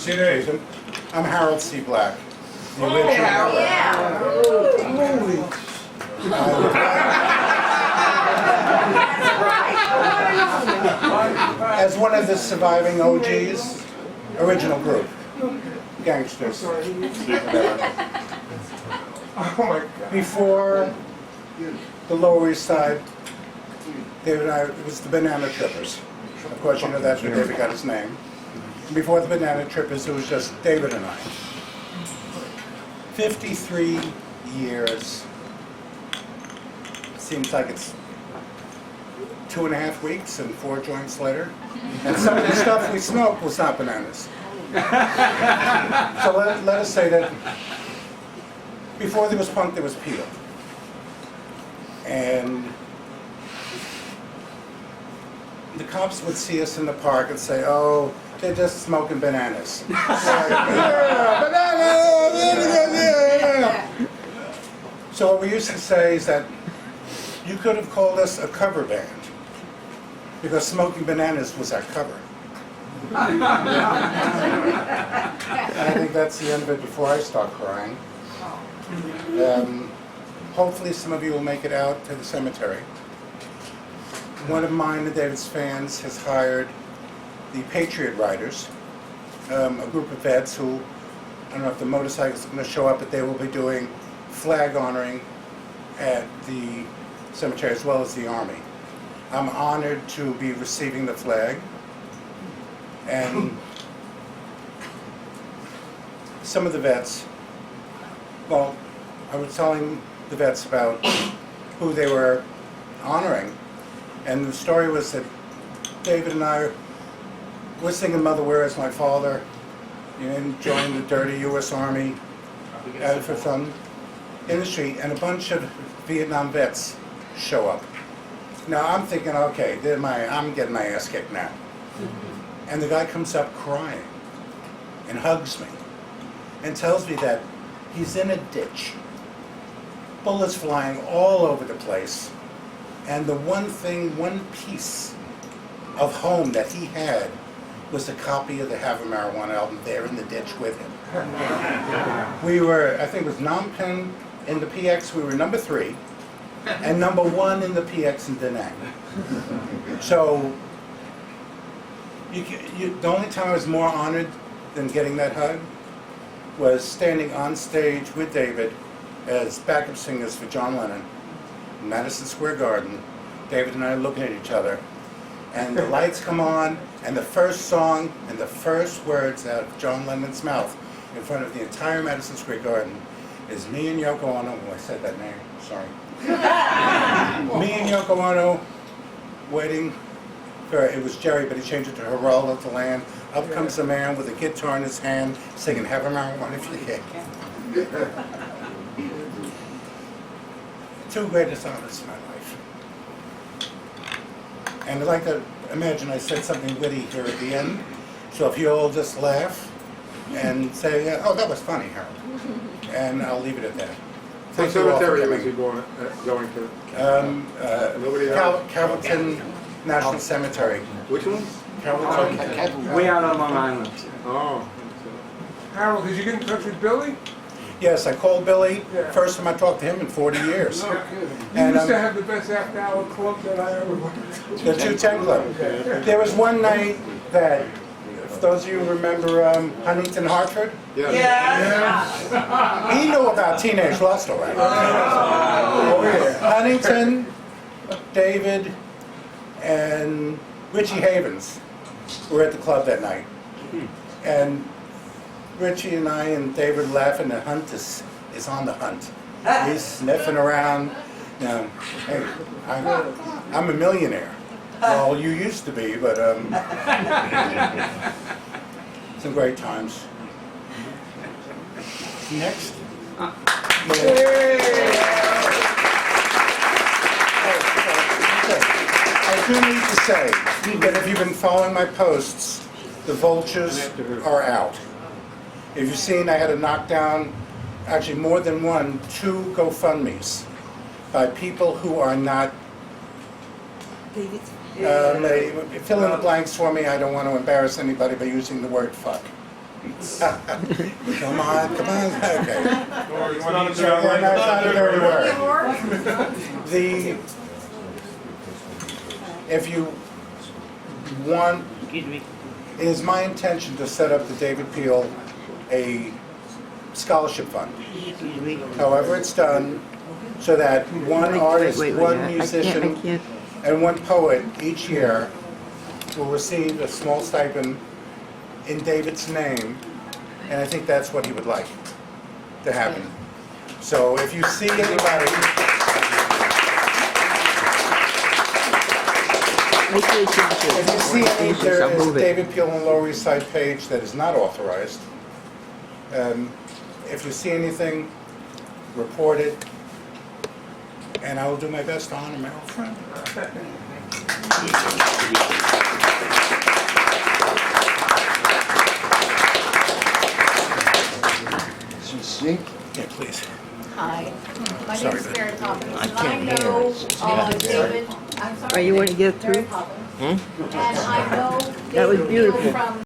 What's your name? I'm Harold C. Black. The Hey, original. Harold. As one of the surviving OGs, original group, gangsters. Oh my God. Before the Lower East Side, David and I, it was the Banana Trippers. Of course, you know that's where David got his name. Before the Banana Trippers, it was just David and I. 53 years. Seems like it's 2.5 weeks and 4 joints later. And some of the stuff we smoked was not bananas. So let us say that before there was punk, there was peel. And the cops would see us in the park and say, oh, they're just smoking bananas. Like, yeah, banana! So what we used to say is that you could have called us a cover band, because Smoking Bananas was our cover. And I think that's the end of it before I start crying. Hopefully some of you will make it out to the cemetery. One of mine and David's fans has hired the Patriot Riders, a group of vets who, I don't know if the motorcycles are going to show up, but they will be doing flag honoring at the cemetery as well as the Army. I'm honored to be receiving the flag, and some of the vets, well, I was telling the vets about who they were honoring, and the story was that David and I were singing Mother Where Is My Father, and joined the dirty U.S. Army for fun in the street, and a bunch of Vietnam vets show up. Now I'm thinking, okay, I'm getting my ass kicked now. And the guy comes up crying and hugs me and tells me that he's in a ditch, bullets flying all over the place, and the one piece of home that he had was a copy of the Have a Marijuana album there in the ditch with him. We were, I think it was Phnom Penh in the PX, we were number 3, and number 1 in the PX in Da Nang. So, the only time I was more honored than getting that hug was standing on stage with David as backup singers for John Lennon in Madison Square Garden. David and I are looking at each other, and the lights come on, and the first song and the first words out of John Lennon's mouth in front of the entire Madison Square Garden is me and Yoko Ono. Oh, I said that name, sorry. Me and Yoko Ono waiting for, it was Jerry, but he changed it to Geraldo to land. Up comes a man with a guitar in his hand singing Have a Marijuana for the Kid. 2 greatest honors in my life. And I'd like to imagine I said something witty here at the end. So if you all just laugh and say, oh, that was funny, Harold. And I'll leave it at that. What Thank you all for cemetery was coming. he going to? Nobody else? Calverton National Cemetery. Which one? Calverton. Way out on Long Island. Oh. Harold, did you get in touch with Billy? Yes, I called Billy. Yeah. First time I talked to him in 40 years. You And, used to have the best after-hour club that I ever went to. The 210 Club. There was one night that, if those of you remember Huntington Hartford, Yeah. he knew about Teenage Lust already. Huntington, David, and Richie Havens were at the club that night. And Richie and I and David laughing, the hunt is on the hunt. He's sniffing around. You know, hey, I'm a millionaire. Well, you used to be, but some great times. Next. I do need to say that if you've been following my posts, the vultures are out. If you've seen, I had to knock down, actually more than 2 GoFundMes by people who are not, fill in the blanks for me. I don't want to embarrass anybody by using the word fuck. Come on, okay. Or you want to Yeah, that's not a dirty word. If you want, it is my intention to set up the David Peel a scholarship fund. However it's done, so that one artist, one musician, and one poet each year will receive a small stipend in David's name, and I think that's what he would like to happen. So if you see anybody, if you see any, there is a David Peel on Lower East Side page that is not authorized. If you see anything, report it, and I will do my best to honor my old friend. See? Yeah, please. Hi, my Sorry, name is Mary Tompkins, I and I can't hear. know It's David, I'm sorry. Oh, you want to get Mary through? Tompkins. And I know That was David Peel beautiful. from